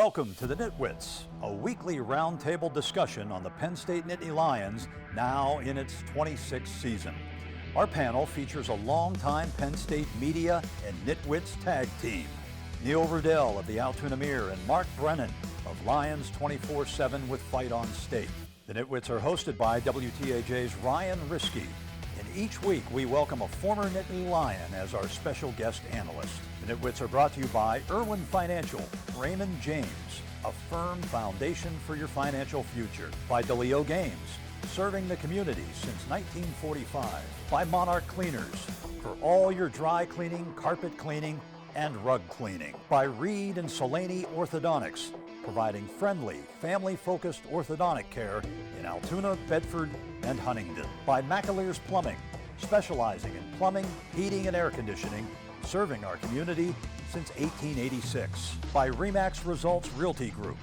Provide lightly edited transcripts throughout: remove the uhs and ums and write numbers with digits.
Welcome to the NitWits, a weekly roundtable discussion on the Penn State Nittany Lions, now in its 26th season. Our panel features a longtime Penn State media and NitWits tag team. Neil Rudell of the Altoona Mirror and Mark Brennan of Lions 24/7 with Fight on State. The NitWits are hosted by WTAJ's Ryan Riskey. And each week we welcome a former Nittany Lion as our special guest analyst. The NitWits are brought to you by Irwin Financial, Raymond James, a firm foundation for your financial future. By DeLeo Games, serving the community since 1945. By Monarch Cleaners, for all your dry cleaning, carpet cleaning, and rug cleaning. By Reed and Solaney Orthodontics, providing friendly, family-focused orthodontic care in Altoona, Bedford, and Huntingdon. By McAleer's Plumbing, specializing in plumbing, heating, and air conditioning, serving our community since 1886. By RE/MAX Results Realty Group,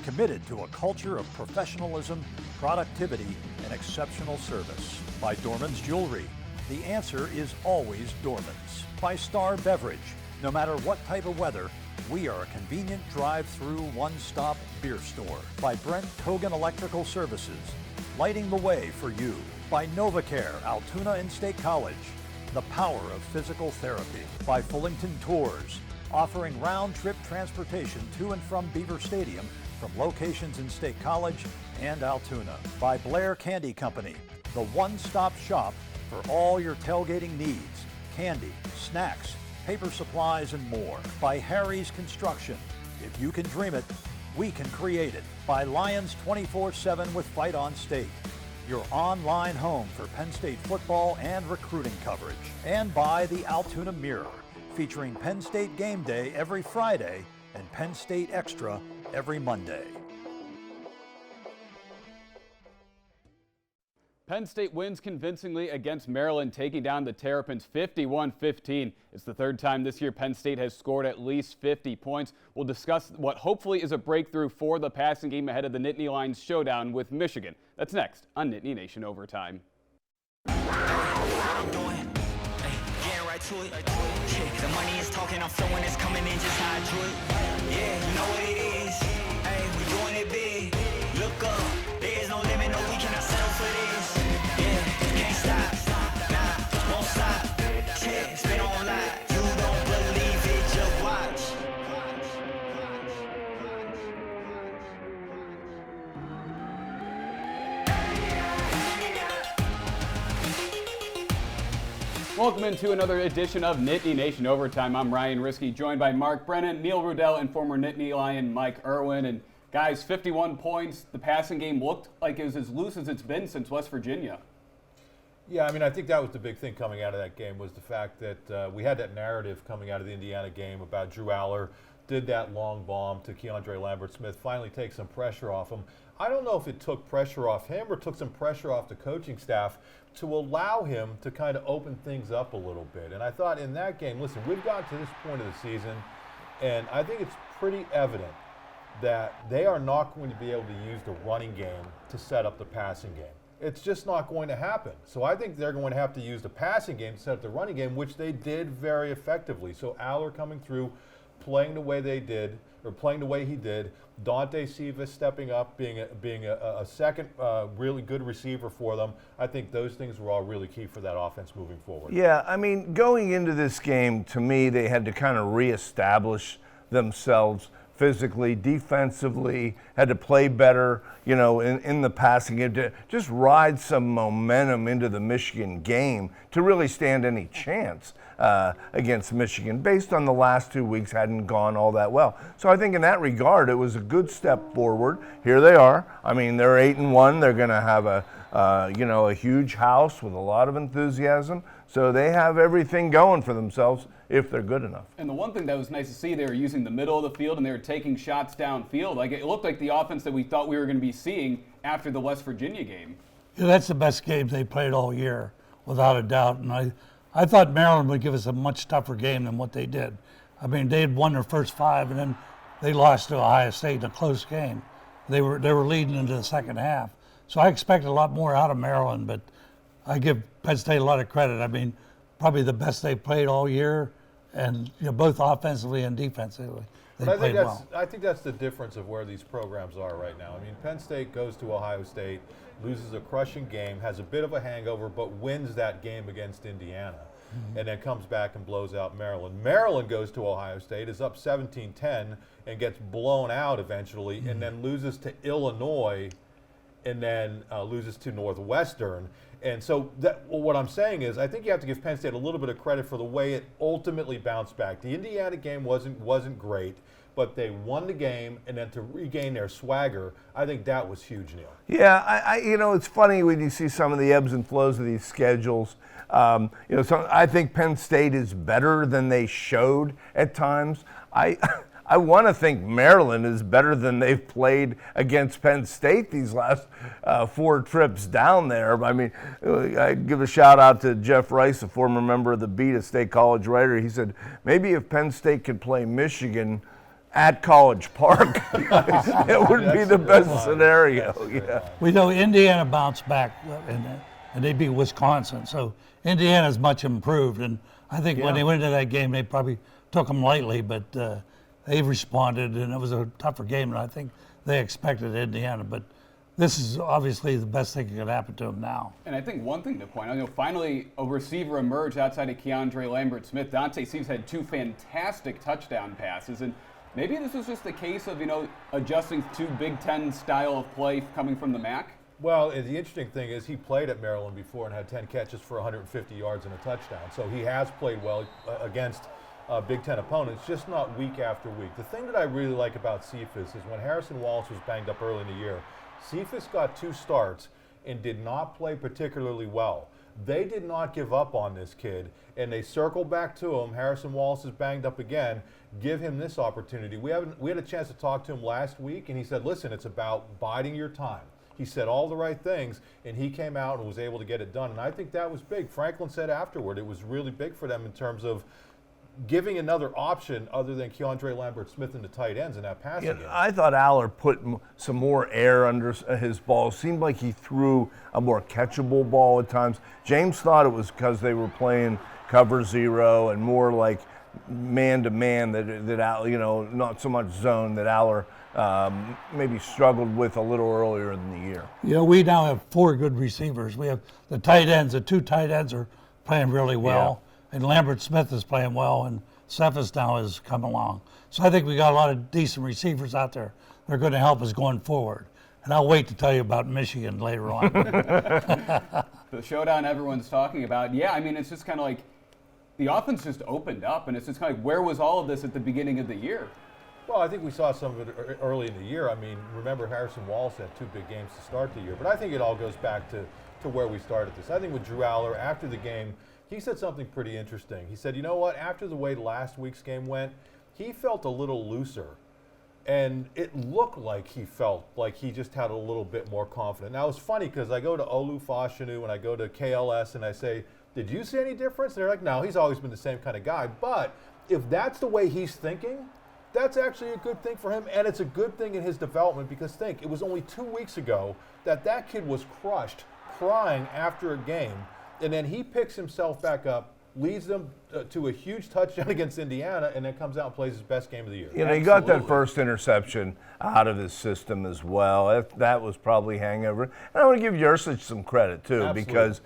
committed to a culture of professionalism, productivity, and exceptional service. By Dorman's Jewelry, the answer is always Dorman's. By Star Beverage, no matter what type of weather, we are a convenient drive-through one-stop beer store. By Brent Kogan Electrical Services, lighting the way for you. By NovaCare, Altoona and State College, the power of physical therapy. By Fullington Tours, offering round-trip transportation to and from Beaver Stadium from locations in State College and Altoona. By Blair Candy Company, the one-stop shop for all your tailgating needs, candy, snacks, paper supplies, and more. By Harry's Construction, if you can dream it, we can create it. By Lions 24/7 with Fight on State, your online home for Penn State football and recruiting coverage. And by the Altoona Mirror, featuring Penn State Game Day every Friday and Penn State Extra every Monday. Penn State wins convincingly against Maryland, taking down the Terrapins 51-15. It's the third time this year Penn State has scored at least 50 points. We'll discuss what hopefully is a breakthrough for the passing game ahead of the Nittany Lions showdown with Michigan. That's next on Nittany Nation Overtime. The money is talking, I'm flowing, it's coming in just how I drew it. Yeah, you know what it is. Hey, we doing it big. Look up, there is no limit, no, we cannot settle for this. Yeah, can't stop, nah, won't stop. Yeah, spin on live, you don't believe it, just watch. Welcome into another edition of Nittany Nation Overtime. I'm Ryan Riskey, joined by Mark Brennan, Neil Rudell, and former Nittany Lion Mike Irwin. And guys, 51 points. The passing game looked like it was as loose as it's been since West Virginia. Yeah, I mean, I think that was the big thing coming out of that game was the fact that we had that narrative coming out of the Indiana game about Drew Aller did that long bomb to Keandre Lambert-Smith, finally take some pressure off him. I don't know if it took pressure off him or took some pressure off the coaching staff to allow him to kind of open things up a little bit. And I thought in that game, listen, we've got to this point of the season, and I think it's pretty evident that they are not going to be able to use the running game to set up the passing game. It's just not going to happen. So I think they're going to have to use the passing game to set up the running game, which they did very effectively. So Aller coming through, playing the way they did, or playing the way he did. Dante Siva stepping up, being a second really good receiver for them. I think those things were all really key for that offense moving forward. Yeah, I mean, going into this game, to me, they had to kind of reestablish themselves physically, defensively, had to play better, you know, in the passing game, to just ride some momentum into the Michigan game to really stand any chance against Michigan, based on the last 2 weeks hadn't gone all that well. So I think in that regard, it was a good step forward. Here they are. I mean, they're 8-1. They're going to have a huge house with a lot of enthusiasm. So they have everything going for themselves if they're good enough. And the one thing that was nice to see, they were using the middle of the field and they were taking shots downfield. Like, it looked like the offense that we thought we were going to be seeing after the West Virginia game. Yeah, that's the best game they played all year, without a doubt. And I thought Maryland would give us a much tougher game than what they did. I mean, they had won their first 5, and then they lost to Ohio State in a close game. They were leading into the second half. So I expected a lot more out of Maryland, but I give Penn State a lot of credit. I mean, probably the best they played all year. and both offensively and defensively, they But played well. I think that's the difference of where these programs are right now. I mean, Penn State goes to Ohio State, loses a crushing game, has a bit of a hangover, but wins that game against Indiana, and then comes back and blows out Maryland. Maryland goes to Ohio State, is up 17-10, and gets blown out eventually, and then loses to Illinois, and then loses to Northwestern. And so what I'm saying is I think you have to give Penn State a little bit of credit for the way it ultimately bounced back. The Indiana game wasn't great, but they won the game, and then to regain their swagger, I think that was huge, Neil. Yeah, it's funny when you see some of the ebbs and flows of these schedules. I think Penn State is better than they showed at times. I want to think Maryland is better than they've played against Penn State these last 4 trips down there. I mean, I give a shout out to Jeff Rice, a former member of the Beat, a State College writer. He said, maybe if Penn State could play Michigan at College Park, it would be the best scenario. Yeah. We know Indiana bounced back, and they beat Wisconsin. So Indiana's much improved, and I think when they went into that game, they probably took them lightly, but they responded, and it was a tougher game than I think they expected Indiana. But this is obviously the best thing that could happen to them now. And I think one thing to point out, finally a receiver emerged outside of Keandre Lambert-Smith. Dante Seaves had 2 fantastic touchdown passes, and maybe this was just a case of, adjusting to Big Ten style of play coming from the MAC. Well, the interesting thing is he played at Maryland before and had 10 catches for 150 yards and a touchdown. So he has played well against Big Ten opponents, just not week after week. The thing that I really like about Cephas is when Harrison Wallace was banged up early in the year, Cephas got 2 starts and did not play particularly well. They did not give up on this kid, and they circled back to him. Harrison Wallace is banged up again. Give him this opportunity. We had a chance to talk to him last week, and he said, listen, it's about biding your time. He said all the right things, and he came out and was able to get it done, and I think that was big. Franklin said afterward it was really big for them in terms of giving another option other than Keandre Lambert-Smith in the tight ends in that passing game. I thought Aller put some more air under his ball. Seemed like he threw a more catchable ball at times. James thought it was because they were playing cover 0 and more like man-to-man that Aller, not so much zone that Aller maybe struggled with a little earlier in the year. We now have 4 good receivers. We have the tight ends. The 2 tight ends are playing really well. Yeah. And Lambert-Smith is playing well, and Cephas now has come along. So I think we got a lot of decent receivers out there. They're going to help us going forward. And I'll wait to tell you about Michigan later on. The showdown everyone's talking about. Yeah, it's just kind of like the offense just opened up, and it's just kind of like, where was all of this at the beginning of the year? Well, I think we saw some of it early in the year. Remember Harrison Wallace had 2 big games to start the year. But I think it all goes back to where we started this. I think with Drew Aller, after the game, he said something pretty interesting. He said, you know what, after the way last week's game went, he felt a little looser. And it looked like he felt like he just had a little bit more confidence. Now, it's funny because I go to Olu Fashanu and I go to KLS and I say, did you see any difference? And they're like, no, he's always been the same kind of guy. But if that's the way he's thinking, that's actually a good thing for him. And it's a good thing in his development because think, it was only 2 weeks ago that kid was crushed, crying after a game. And then he picks himself back up, leads them to a huge touchdown against Indiana, and then comes out and plays his best game of the year. He got that first interception out of his system as well. That was probably hangover. And I want to give Yurcich some credit, too, Absolutely. Because,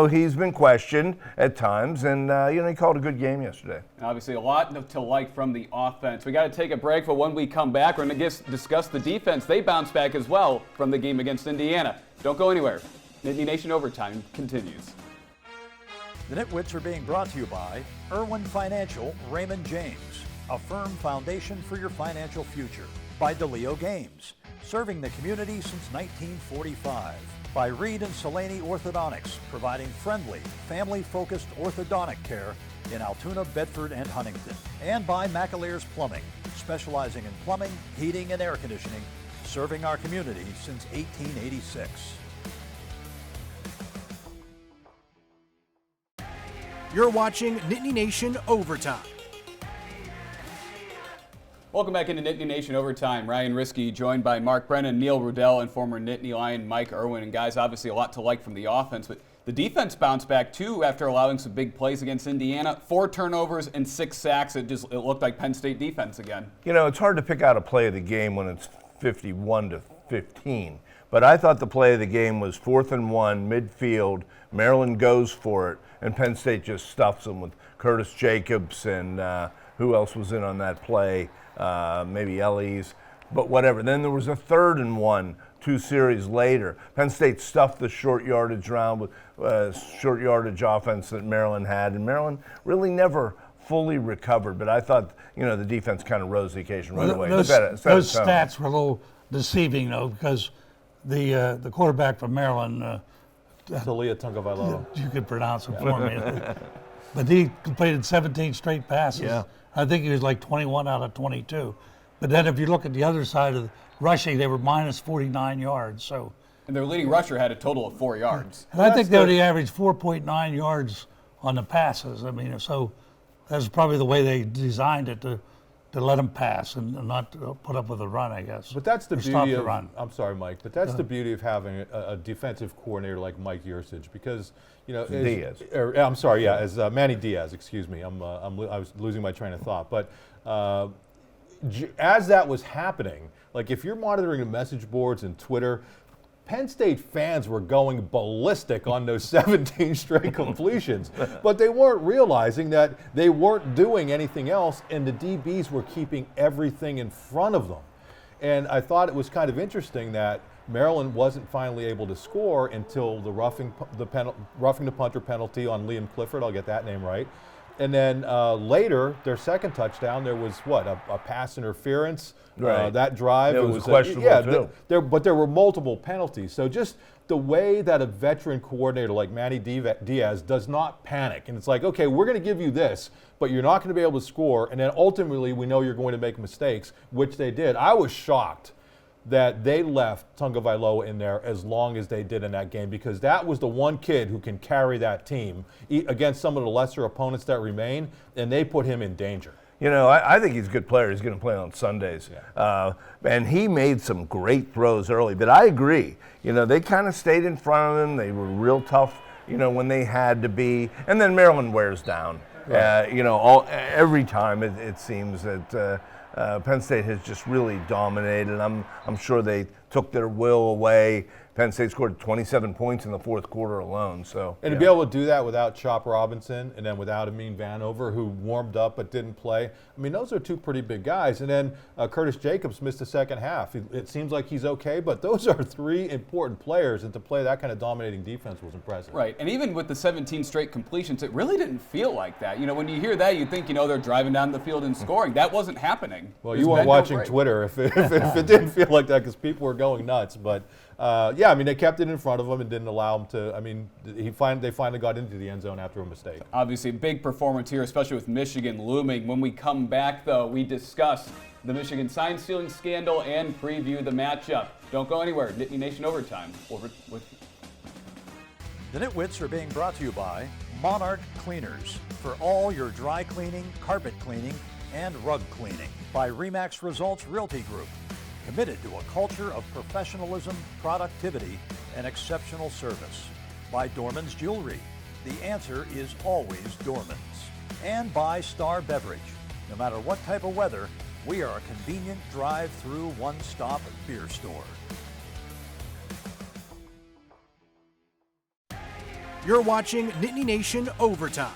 he's been questioned at times, and, he called a good game yesterday. And obviously a lot to like from the offense. We got to take a break, but when we come back, we're going to discuss the defense. They bounced back as well from the game against Indiana. Don't go anywhere. Nittany Nation Overtime continues. The NitWits are being brought to you by Irwin Financial, Raymond James, a firm foundation for your financial future. By DeLeo Games, serving the community since 1945. By Reed and Selene Orthodontics, providing friendly, family-focused orthodontic care in Altoona, Bedford, and Huntington. And by McAleer's Plumbing, specializing in plumbing, heating, and air conditioning, serving our community since 1886. You're watching Nittany Nation Overtime. Welcome back into Nittany Nation Overtime. Ryan Riskey joined by Mark Brennan, Neil Rudell, and former Nittany Lion Mike Irwin. And guys, obviously a lot to like from the offense, but the defense bounced back too after allowing some big plays against Indiana. 4 turnovers and 6 sacks. It looked like Penn State defense again. You know, it's hard to pick out a play of the game when it's 51-15. But I thought the play of the game was 4th and 1, midfield. Maryland goes for it, and Penn State just stuffs them with Curtis Jacobs and who else was in on that play? Maybe Ellies, but whatever. Then there was a 3rd and 1, 2 series later. Penn State stuffed the short yardage round with short yardage offense that Maryland had, and Maryland really never fully recovered. But I thought, you know, the defense kind of rose the occasion right away. Those stats were a little deceiving, though, because the quarterback from Maryland, Talia Tagovailoa. you could pronounce it for me. But he completed 17 straight passes. Yeah. I think he was like 21 out of 22. But then if you look at the other side of rushing, they were minus 49 yards. So, And their leading rusher had a total of 4 yards. and I think they only averaged 4.9 yards on the passes. I mean, so that's probably the way they designed it to let them pass and not put up with a run, I guess. But that's the Or stop beauty the of. run. I'm sorry, Mike, but that's the beauty of having a defensive coordinator like Mike Yursich, because Diaz. I'm sorry, yeah, as Manny Diaz. Excuse me, I was losing my train of thought. But as that was happening, like if you're monitoring the message boards and Twitter, Penn State fans were going ballistic on those 17 straight completions, but they weren't realizing that they weren't doing anything else, and the DBs were keeping everything in front of them. And I thought it was kind of interesting that Maryland wasn't finally able to score until the roughing the punter penalty on Liam Clifford. I'll get that name right. And then later, their second touchdown, there was a pass interference. Right. That drive, it was questionable too. But there were multiple penalties. So just the way that a veteran coordinator like Manny Diaz does not panic, and it's like, okay, we're going to give you this, but you're not going to be able to score, and then ultimately we know you're going to make mistakes, which they did. I was shocked that they left Tagovailoa in there as long as they did in that game, because that was the one kid who can carry that team against some of the lesser opponents that remain, and they put him in danger. You know, I think he's a good player. He's going to play on Sundays. Yeah. And he made some great throws early. But I agree. You know, they kind of stayed in front of him. They were real tough, you know, when they had to be. And then Maryland wears down. Right. You know, every time it seems that Penn State has just really dominated. I'm sure they took their will away. Penn State scored 27 points in the fourth quarter alone. And to be able to do that without Chop Robinson and then without Amin Vanover, who warmed up but didn't play, I mean, those are two pretty big guys. And then Curtis Jacobs missed the second half. It seems like he's okay, but those are 3 important players, and to play that kind of dominating defense was impressive. Right, and even with the 17 straight completions, it really didn't feel like that. You know, when you hear that, you think, you know, they're driving down the field and scoring. That wasn't happening. Well, you weren't watching Twitter if it didn't feel like that, because people were going nuts. But yeah, I mean, they kept it in front of him and didn't allow him to. I mean, they finally got into the end zone after a mistake. Obviously, a big performance here, especially with Michigan looming. When we come back, though, we discuss the Michigan sign stealing scandal and preview the matchup. Don't go anywhere. Nittany Nation Overtime. The NitWits are being brought to you by Monarch Cleaners for all your dry cleaning, carpet cleaning, and rug cleaning. By Remax Results Realty Group, committed to a culture of professionalism, productivity, and exceptional service. By Dorman's Jewelry, the answer is always Dorman's. And by Star Beverage. No matter what type of weather, we are a convenient drive-through one-stop beer store. You're watching Nittany Nation Overtime.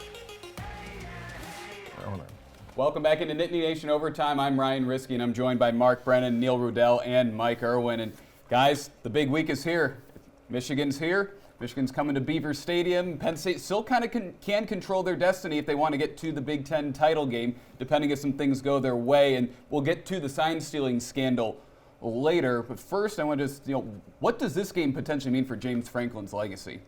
Welcome back into Nittany Nation Overtime. I'm Ryan Riskey, and I'm joined by Mark Brennan, Neil Rudell, and Mike Irwin. And guys, the big week is here. Michigan's here. Michigan's coming to Beaver Stadium. Penn State still kind of can control their destiny if they want to get to the Big Ten title game, depending if some things go their way. And we'll get to the sign-stealing scandal later. But first, I want to just, what does this game potentially mean for James Franklin's legacy?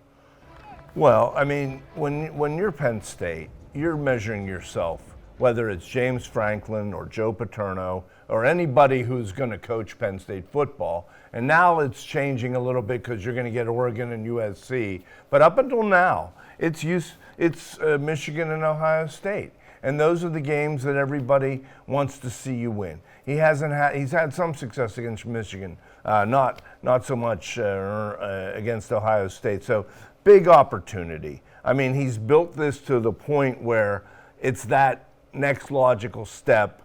Well, I mean, when you're Penn State, you're measuring yourself, whether it's James Franklin or Joe Paterno or anybody who's going to coach Penn State football. And now it's changing a little bit because you're going to get Oregon and USC. But up until now, it's Michigan and Ohio State. And those are the games that everybody wants to see you win. He's had some success against Michigan, not so much against Ohio State. So big opportunity. I mean, he's built this to the point where it's that next logical step.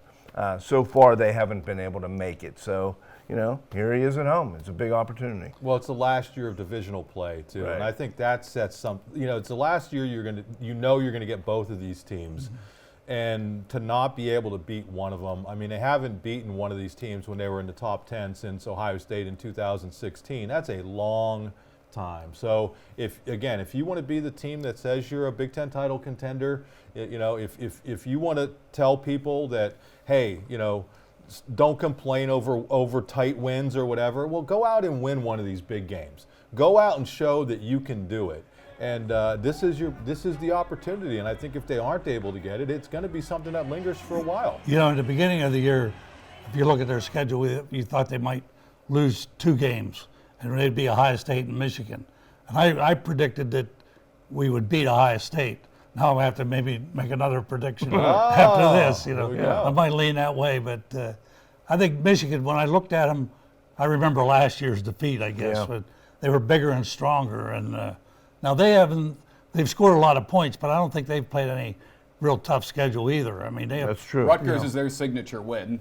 So far, they haven't been able to make it. So, here he is at home. It's a big opportunity. Well, it's the last year of divisional play too, Right. and I think that sets some. It's the last year you're gonna get both of these teams, and to not be able to beat one of them. I mean, they haven't beaten one of these teams when they were in the top 10 since Ohio State in 2016. That's a long time. So if you want to be the team that says you're a Big Ten title contender, if you want to tell people that, hey, don't complain over tight wins or whatever, well, go out and win one of these big games. Go out and show that you can do it. And this is the opportunity. And I think if they aren't able to get it, it's going to be something that lingers for a while. In the beginning of the year, if you look at their schedule, you thought they might lose 2 games, and they'd be Ohio State and Michigan. And I predicted that we would beat Ohio State. Now I have to maybe make another prediction after this. I might lean that way, but I think Michigan. When I looked at them, I remember last year's defeat, I guess, but they were bigger and stronger. And now they've scored a lot of points, but I don't think they've played any real tough schedule either. I mean, That's true. Rutgers is their signature win.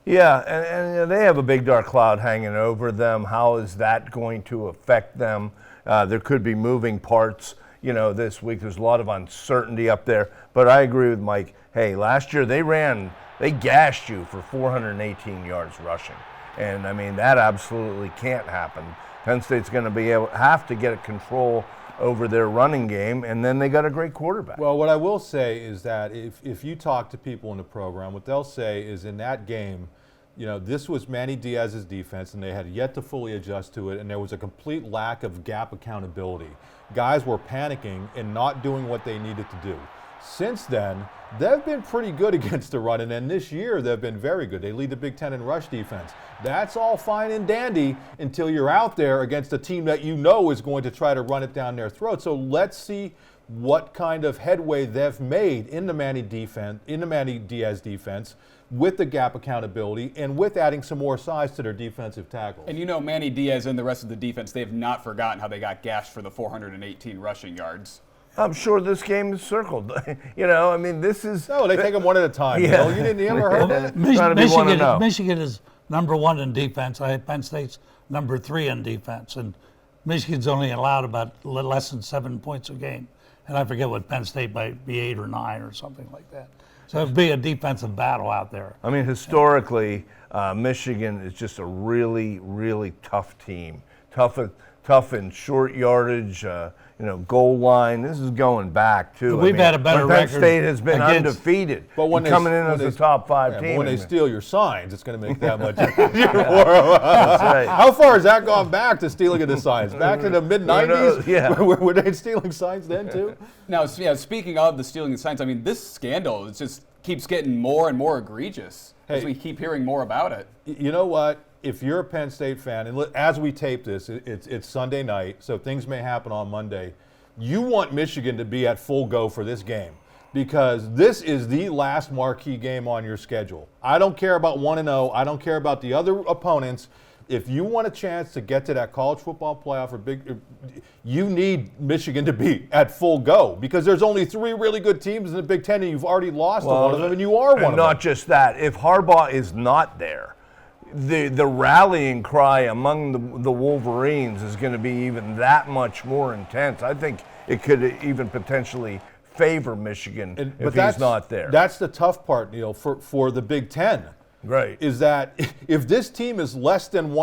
Yeah, and they have a big dark cloud hanging over them. How is that going to affect them? There could be moving parts, this week. There's a lot of uncertainty up there. But I agree with Mike. Hey, last year they gashed you for 418 yards rushing. And, I mean, that absolutely can't happen. Penn State's going to have to get a control over their running game, and then they got a great quarterback. Well, what I will say is that if you talk to people in the program, what they'll say is in that game, this was Manny Diaz's defense, and they had yet to fully adjust to it, and there was a complete lack of gap accountability. Guys were panicking and not doing what they needed to do. Since then, they've been pretty good against the run, and then this year they've been very good. They lead the Big Ten in rush defense. That's all fine and dandy until you're out there against a team that is going to try to run it down their throat. So let's see what kind of headway they've made in the Manny Diaz defense with the gap accountability and with adding some more size to their defensive tackles. And Manny Diaz and the rest of the defense, they have not forgotten how they got gashed for the 418 rushing yards. I'm sure this game is circled. I mean, this is... No, they take them one at a time. Yeah. You ever heard that? Michigan is number 1 in defense. Penn State's number 3 in defense. And Michigan's only allowed about less than 7 points a game. And I forget what Penn State might be 8 or 9 or something like that. So it'd be a defensive battle out there. I mean, historically, Michigan is just a really, really tough team. Tough in short yardage, goal line. This is going back, too. We've had a better record. Penn State has been undefeated, but when coming in as a top 5 team. But when they steal your signs, it's going to make that much easier for them. That's right. How far has that gone back to stealing of the signs? Back to the mid-'90s? Yeah. Were they stealing signs then, too? Now, speaking of the stealing the signs, I mean, this scandal just keeps getting more and more egregious as we keep hearing more about it. You know what? If you're a Penn State fan, and as we tape this, it's Sunday night, so things may happen on Monday. You want Michigan to be at full go for this game because this is the last marquee game on your schedule. I don't care about 1-0. I don't care about the other opponents. If you want a chance to get to that college football playoff you need Michigan to be at full go because there's only 3 really good teams in the Big Ten, and you've already lost to one of them, and you are one of them. Not just that. If Harbaugh is not there, the rallying cry among the Wolverines is going to be even that much more intense. I think it could even potentially favor Michigan if he's not there. That's the tough part, for the Big Ten. Right. Is that if this team is less than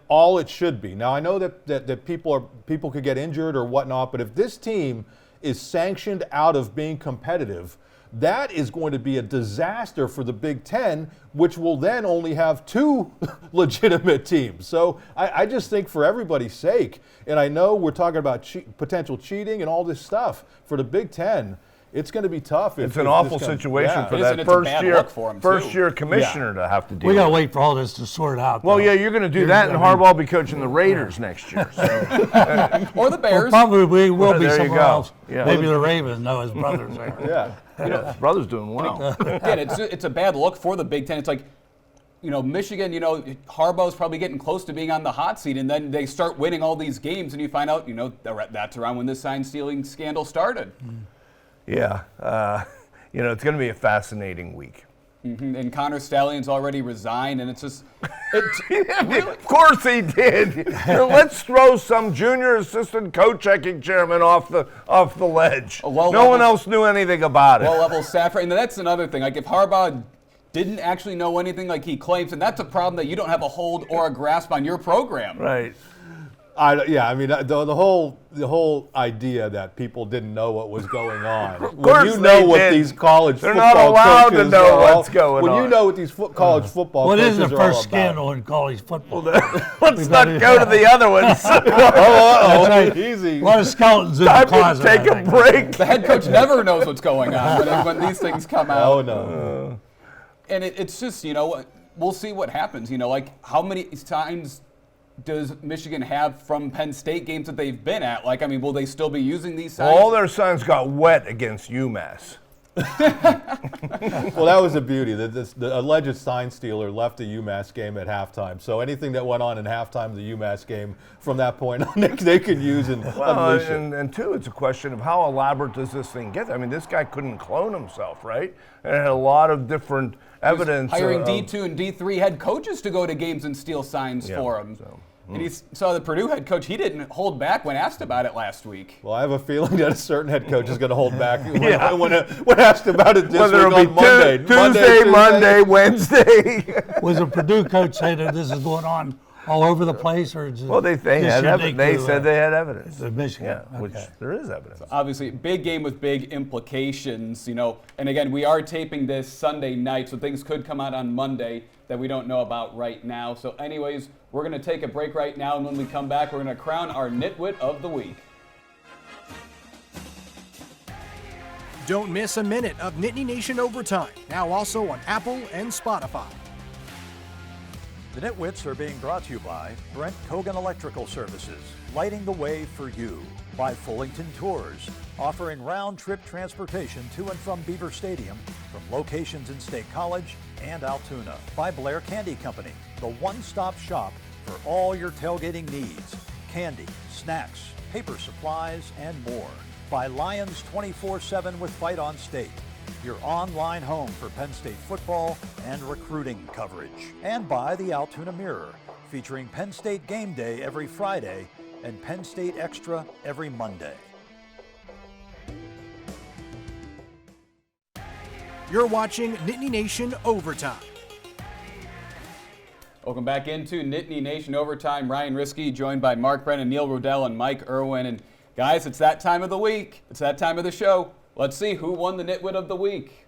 all it should be. Now I know that people could get injured or whatnot, but if this team is sanctioned out of being competitive, that is going to be a disaster for the Big Ten, which will then only have 2 legitimate teams. So I just think for everybody's sake, and I know we're talking about potential cheating and all this stuff, for the Big Ten, it's going to be tough. It's an awful situation for that first year commissioner to have to deal with. We got to wait for all this to sort out. Well, you're going to do that, and Harbaugh will be coaching the Raiders next year. So. Or the Bears. Well, probably we will be somewhere else. Yeah. Maybe the Ravens. No, his brother's there. Yeah. His brother's doing well. Again, it's a bad look for the Big Ten. It's like Michigan, Harbaugh's probably getting close to being on the hot seat, and then they start winning all these games, and you find out, that's around when this sign-stealing scandal started. Yeah, it's going to be a fascinating week. Mm-hmm. And Connor Stallion's already resigned, and it's just... Of course he did. Let's throw some junior assistant co-checking chairman off the ledge. No one else knew anything about it. Well-level staff, and that's another thing. Like if Harbaugh didn't actually know anything like he claims, and that's a problem that you don't have a hold or a grasp on your program. Right. The whole idea that people didn't know what was going on. Of course These college They're football not allowed coaches to know what's going on. When you know what these college football What coaches is the are all first about. scandal in college football? Let's not go to the other ones. Easy. A lot of skeletons in the Time to closet. take a break. The head coach never knows what's going on when these things come out. Oh, no. And it's just, we'll see what happens. How many times does Michigan have from Penn State games that they've been at? Will they still be using these signs? All their signs got wet against UMass. Well, that was the beauty. The alleged sign stealer left the UMass game at halftime. So anything that went on in halftime of the UMass game from that point on, they could use and unleash it. And two, it's a question of how elaborate does this thing get? This guy couldn't clone himself, right? And it had a lot of different evidence. Hiring D2 and D3 head coaches to go to games and steal signs for him. And he saw the Purdue head coach. He didn't hold back when asked about it last week. Well, I have a feeling that a certain head coach is going to hold back when asked about it this Whether week it'll be on Monday. Tuesday, Monday, Wednesday. Was a Purdue coach say that this is going on all over the place, or is it Well, they had evidence. They said they had evidence. the Michigan? Yeah, which there is evidence. Obviously, big game with big implications, And again, we are taping this Sunday night, so things could come out on Monday that we don't know about right now. So anyways, we're going to take a break right now, and when we come back, we're going to crown our Nitwit of the Week. Don't miss a minute of Nittany Nation Overtime, now also on Apple and Spotify. The Nitwits are being brought to you by Brent Kogan Electrical Services, lighting the way for you. By Fullington Tours, offering round-trip transportation to and from Beaver Stadium from locations in State College and Altoona. By Blair Candy Company, the one-stop shop for all your tailgating needs. Candy, snacks, paper supplies, and more. By Lions 24/7 with Fight on State, your online home for Penn State football and recruiting coverage. And by the Altoona Mirror, featuring Penn State Game Day every Friday and Penn State Extra every Monday. You're watching Nittany Nation Overtime. Welcome back into Nittany Nation Overtime. Ryan Riskey joined by Mark Brennan, Neil Rudell, and Mike Irwin. And guys, it's that time of the week. It's that time of the show. Let's see who won the Nitwit of the Week.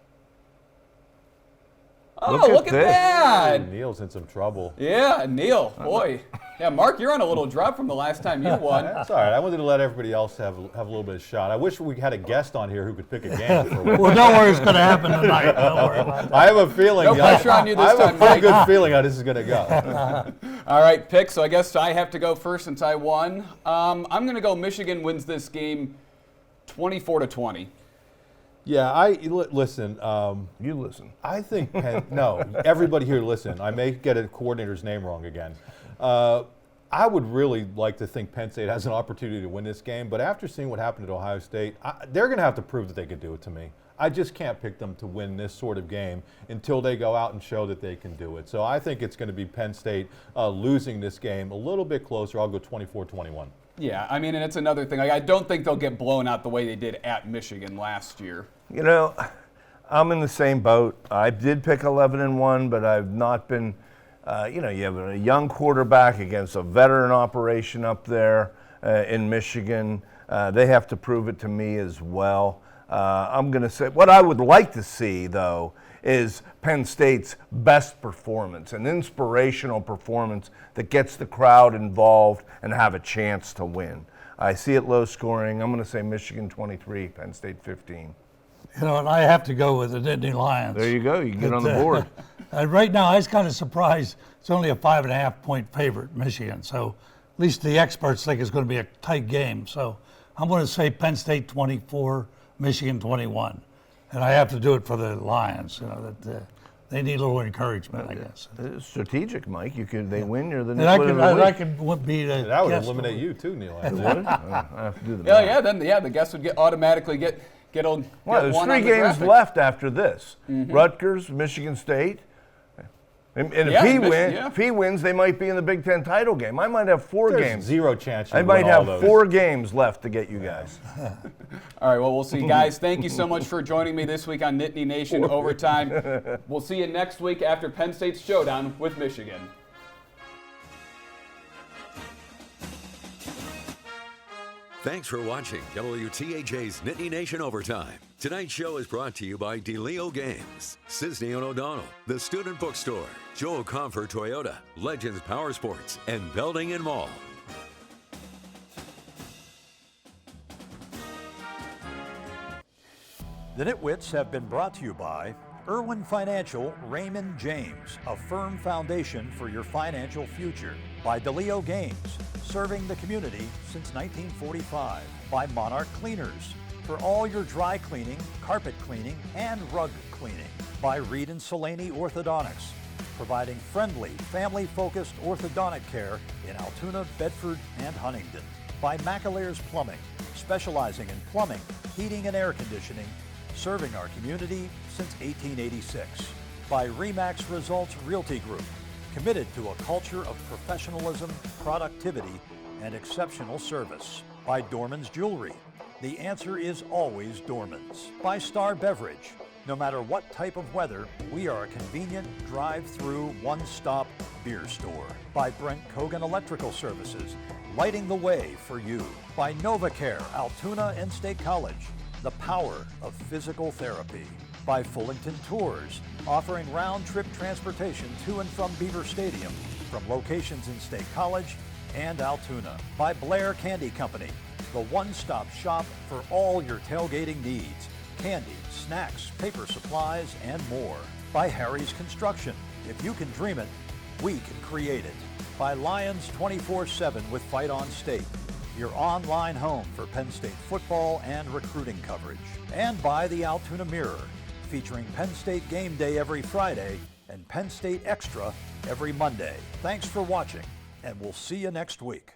Oh, look at that. Neil's in some trouble. Yeah, Neil, boy. Yeah, Mark, you're on a little drop from the last time you won. That's all right. I wanted to let everybody else have a little bit of shot. I wish we had a guest on here who could pick a game for a while. Well, don't worry, it's going to happen tonight. Don't worry about that. I have a feeling. No pressure on you this I have time, a pretty Mike. good feeling how this is going to go. All right, pick. So I guess I have to go first since I won. I'm going to go Michigan wins this game 24-20. Yeah, listen. You listen. I think no, everybody here listen. I may get a coordinator's name wrong again. I would really like to think Penn State has an opportunity to win this game, but after seeing what happened at Ohio State, they're going to have to prove that they can do it to me. I just can't pick them to win this sort of game until they go out and show that they can do it. So I think it's going to be Penn State losing this game a little bit closer. I'll go 24-21. Yeah, I mean, and it's another thing. I don't think they'll get blown out the way they did at Michigan last year. I'm in the same boat. I did pick 11-1, but I've not been, you have a young quarterback against a veteran operation up there in Michigan. They have to prove it to me as well. I'm going to say, what I would like to see, though, is Penn State's best performance, an inspirational performance that gets the crowd involved and have a chance to win. I see it low scoring. I'm going to say Michigan 23, Penn State 15. And I have to go with the Nittany Lions. There you go. You can get on the board. Right now, I was kind of surprised. It's only a 5.5-point favorite, Michigan. So at least the experts think it's going to be a tight game. So I'm going to say Penn State 24, Michigan 21. And I have to do it for the Lions. they need a little encouragement, I guess. It's strategic, Mike. They win, you're the And I nitwit of could, the week. I could be the That would guest eliminate of- you too, Neil. Would it? I have to do the Yeah, math. yeah. Then the guests would automatically get Well, get there's one 3 on the games graphic. left after this. Rutgers, Michigan State. And Yeah, if he wins, they might be in the Big Ten title game. I might have 4 There's games. zero chance you I might win all have those. 4 games left to get you guys. All right, well, we'll see. Guys, thank you so much for joining me this week on Nittany Nation Overtime. We'll see you next week after Penn State's showdown with Michigan. Thanks for watching WTAJ's Nittany Nation Overtime. Tonight's show is brought to you by DeLeo Games, Cisney & O'Donnell, The Student Bookstore, Joe Comfort Toyota, Legends Power Sports, and Belding & Mall. The Nitwits have been brought to you by Irwin Financial Raymond James, a firm foundation for your financial future. By DeLeo Games, serving the community since 1945. By Monarch Cleaners, for all your dry cleaning, carpet cleaning, and rug cleaning. By Reed & Salaney Orthodontics, providing friendly, family-focused orthodontic care in Altoona, Bedford, and Huntingdon. By McAlear's Plumbing, specializing in plumbing, heating, and air conditioning, serving our community since 1886. By RE/MAX Results Realty Group, committed to a culture of professionalism, productivity, and exceptional service. By Dorman's Jewelry, the answer is always Dorman's. By Star Beverage, no matter what type of weather, we are a convenient drive-through, one-stop beer store. By Brent Kogan Electrical Services, lighting the way for you. By NovaCare, Altoona and State College, the power of physical therapy. By Fullington Tours, offering round-trip transportation to and from Beaver Stadium from locations in State College and Altoona. By Blair Candy Company, the one-stop shop for all your tailgating needs. Candy, snacks, paper supplies, and more. By Harry's Construction, if you can dream it, we can create it. By Lions 24/7 with Fight on State, your online home for Penn State football and recruiting coverage. And by the Altoona Mirror, featuring Penn State Game Day every Friday and Penn State Extra every Monday. Thanks for watching, and we'll see you next week.